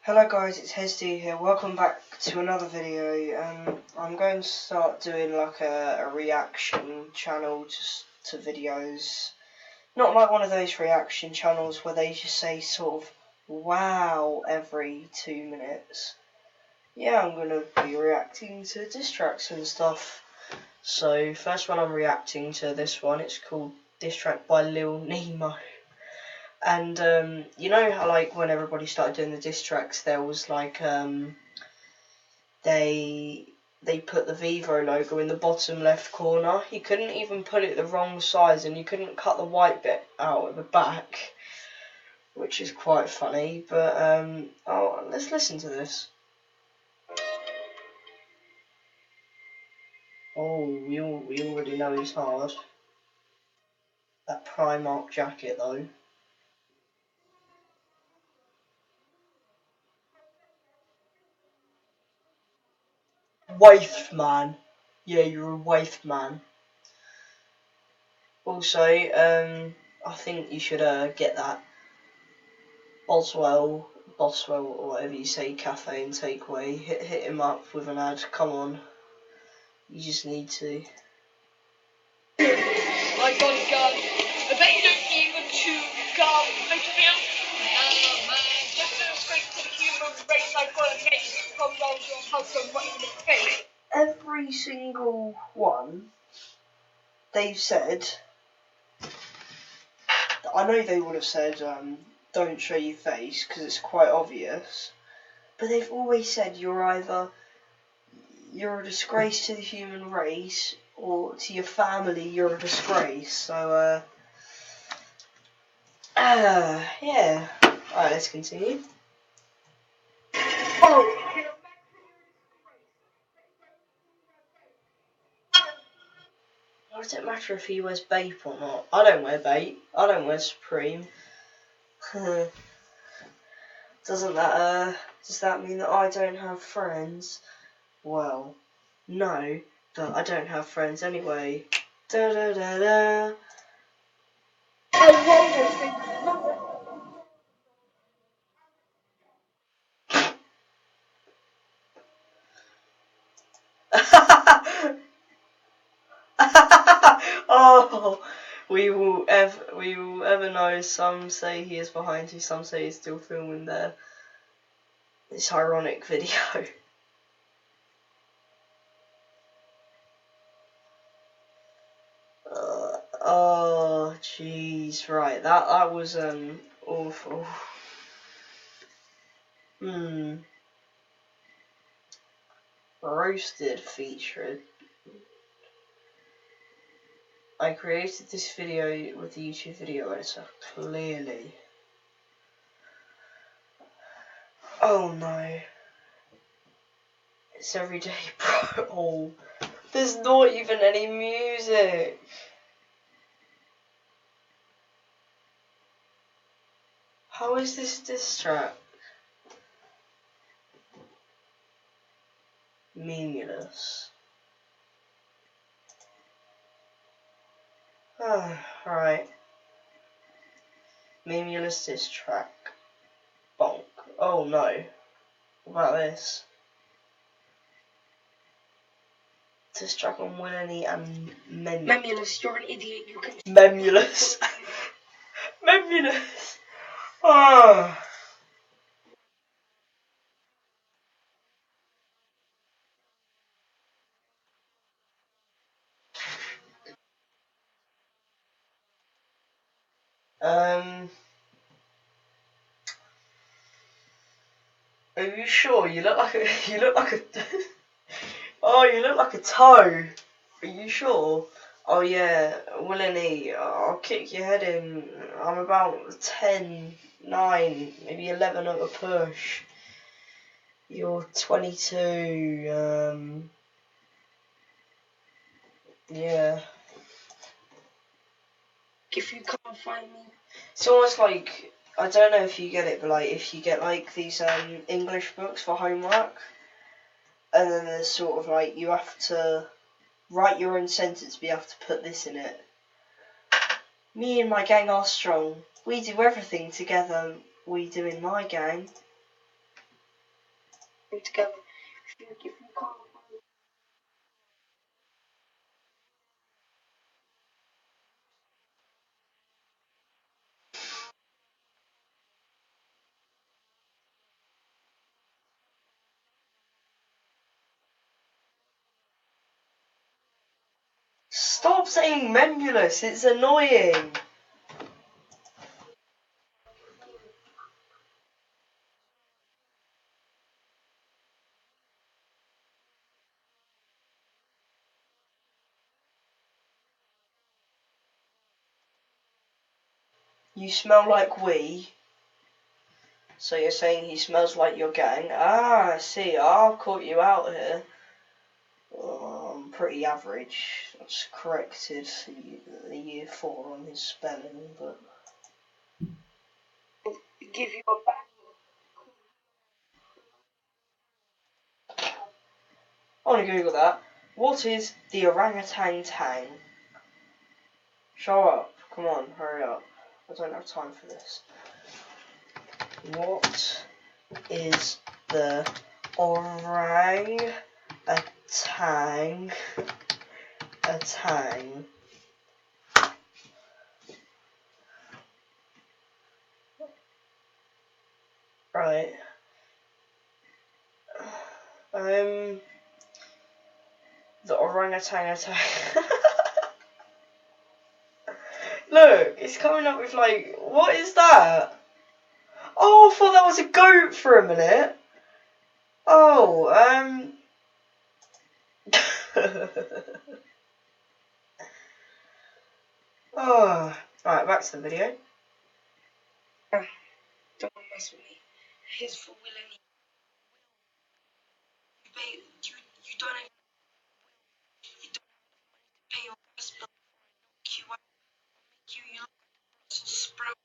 Hello guys, it's Hesdy here. Welcome back to another video. I'm going to start doing like a reaction channel just to videos. Not like one of those reaction channels where they just say sort of wow every 2 minutes. Yeah, I'm going to be reacting to Disstracks and stuff. So first one I'm reacting to, this one, it's called Distrack by Lil Nemo. And you know how like when everybody started doing the diss tracks, there was like they put the Vivo logo in the bottom left corner. You couldn't even put it the wrong size, and you couldn't cut the white bit out at the back, which is quite funny. But oh, let's listen to this. Oh, we already know he's hard. That Primark jacket though. Waif man. Yeah, you're a waif man. Also, I think you should get that Boswell, or whatever you say, cafe and takeaway. Hit him up with an ad. Come on, you just need to. My God, guys, I bet you don't even chew gum. Just a straight to the human race. I've got to make it come down to your house and right in the face. Every single one, they've said. I know they would have said, don't show your face because it's quite obvious. But they've always said you're either a disgrace to the human race or to your family you're a disgrace. So yeah. Alright, let's continue. Oh. Why does it matter if he wears Bape or not? I don't wear Bape. I don't wear Supreme. Doesn't that does that mean that I don't have friends? Well, no, but I don't have friends anyway. Da da da da. I love this thing. Oh, we will ever know. Some say he is behind you, some say he's still filming there. This ironic video. Oh, jeez, right. That was awful. Roasted featured. I created this video with the YouTube video editor, clearly. Oh no. It's everyday bro. Oh, there's not even any music. How is this diss track? Memeulous. Right. Memeulous diss track. Bonk. Oh no. What about this? Diss track on Willany and Memeulous, you're an idiot. You can. Memeulous. Memeulous. Ah. Are you sure? You look like a oh, you look like a toe. Are you sure? Oh yeah, Willany, I'll kick your head in. I'm about 10, 9, maybe 11 at a push. You're 22, yeah. If you can't find me. It's almost like, I don't know if you get it, but like if you get like these English books for homework, and then there's sort of like you have to write your own sentence, but you have to put this in it. Me and my gang are strong. We do everything together. We do in my gang. together. If you can't. Stop saying Memeulous, it's annoying. You smell like we. So you're saying he smells like your gang? Ah, I see. I've caught you out here. I'm pretty average. I just corrected the year 4 on his spelling, but... Give you a back. I want to Google that. What is the orangutan tang? Show up. Come on, hurry up. I don't have time for this. What is the orangutan a tang? Right. The orangutan attack. Look, it's coming up with like, what is that? Oh, I thought that was a goat for a minute. Oh, oh, right, back to the video. Don't mess with me. Here's for Will and you don't have to pay your gas bill. You look so sprout.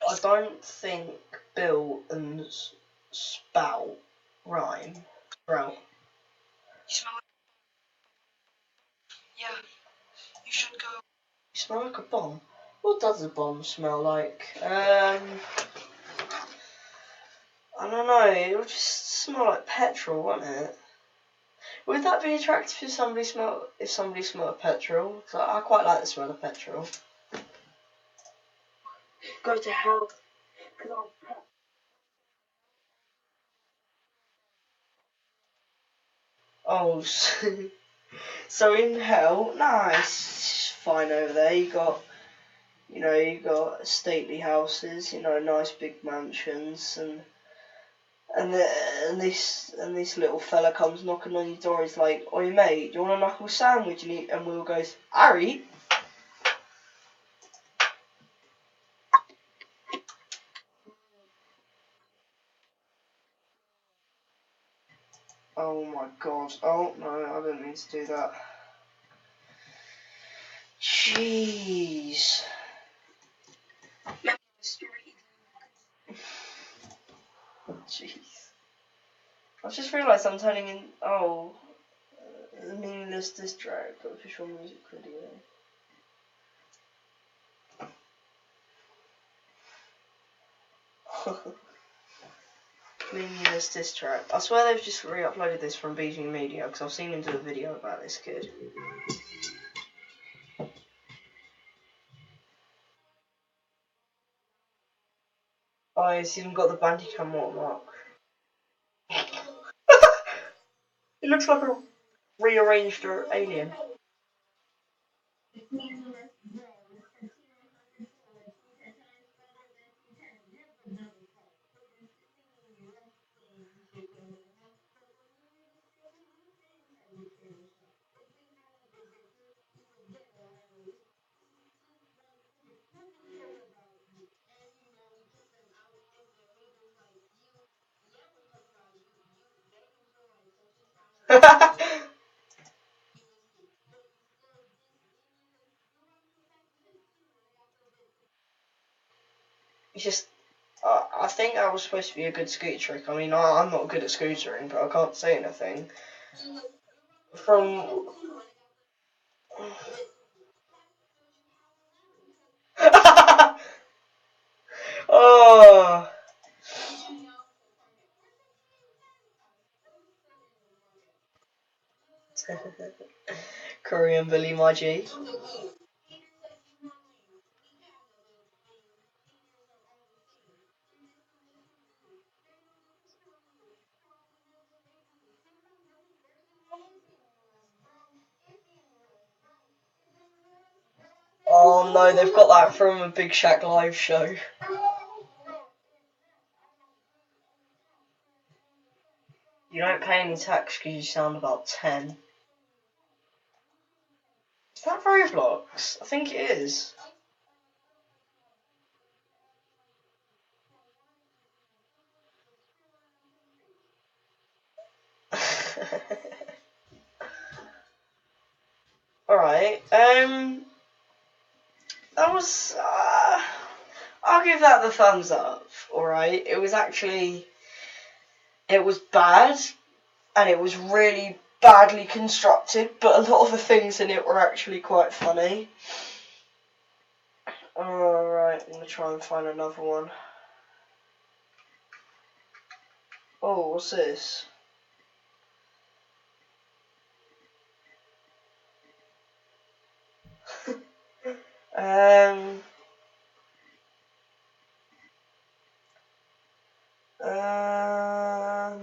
I don't think Bill and Spout rhyme. Sprout. You smell like, yeah, you should go. You smell like a bomb. What does a bomb smell like? I don't know. It would just smell like petrol, wouldn't it? Would that be attractive if somebody smelled petrol? 'Cause I quite like the smell of petrol. Go to hell. Oh, so in hell, nice, fine over there. You got stately houses, nice big mansions, and this little fella comes knocking on your door. He's like, "Oi mate, do you want a knuckle sandwich?" And Will goes, "Harry." Oh my god. Oh no, I didn't mean to do that. Jeez. Jeez. I've just realised I'm turning in. Oh, Memeulous Disstracks official music video. Memeulous Disstracks. I swear they've just re-uploaded this from BG Media because I've seen him do a video about this kid. Oh, he's even got the Bandicam watermark. It looks like a rearranged alien. It's just, I think that was supposed to be a good scooter trick. I mean, I'm not good at scootering, but I can't say anything. From... oh, Korean Billy, my G. Oh no, they've got that from a Big Shaq live show. You don't pay any tax because you sound about 10. Is that Roblox? I think it is. Alright, that was, I'll give that the thumbs up, alright? It was bad, and it was really badly constructed, but a lot of the things in it were actually quite funny. Alright, I'm gonna try and find another one. Oh, what's this?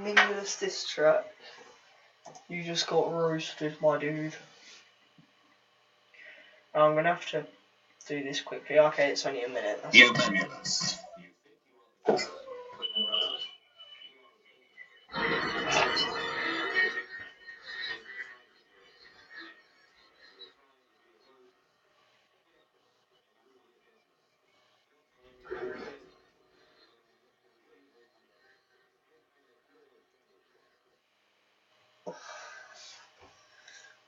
Memeulous Disstracks. You just got roasted, my dude. I'm gonna have to do this quickly. Okay, it's only a minute. Dear Memeulous,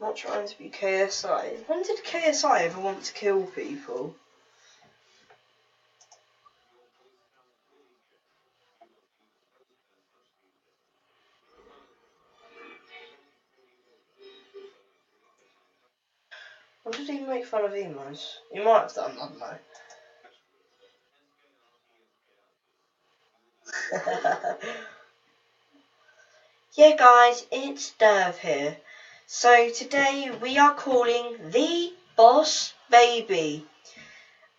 Not trying to be KSI. When did KSI ever want to kill people? Or did he make fun of emos? He might have done, I don't know. Yeah guys, it's Derv here. So today we are calling the Boss Baby.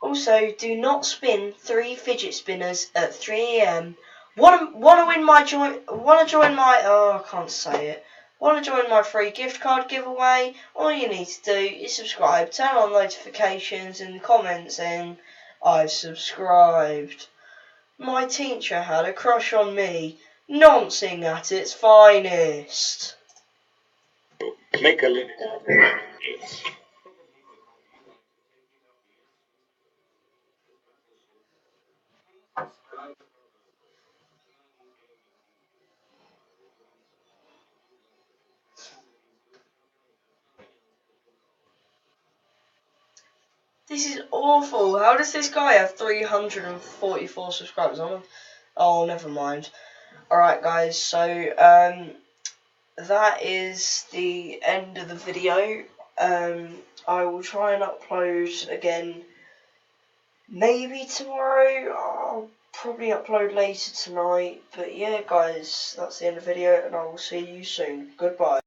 Also, do not spin 3 fidget spinners at 3 AM. Wanna join my I can't say it. Wanna join my free gift card giveaway? All you need to do is subscribe, turn on notifications and comment saying I've subscribed. My teacher had a crush on me. Noncing at its finest. make a living. This is awful. How does this guy have 344 subscribers? Oh, never mind. Alright guys, so that is the end of the video. I will try and upload again maybe tomorrow. I'll probably upload later tonight. But yeah guys, that's the end of the video and I will see you soon. Goodbye.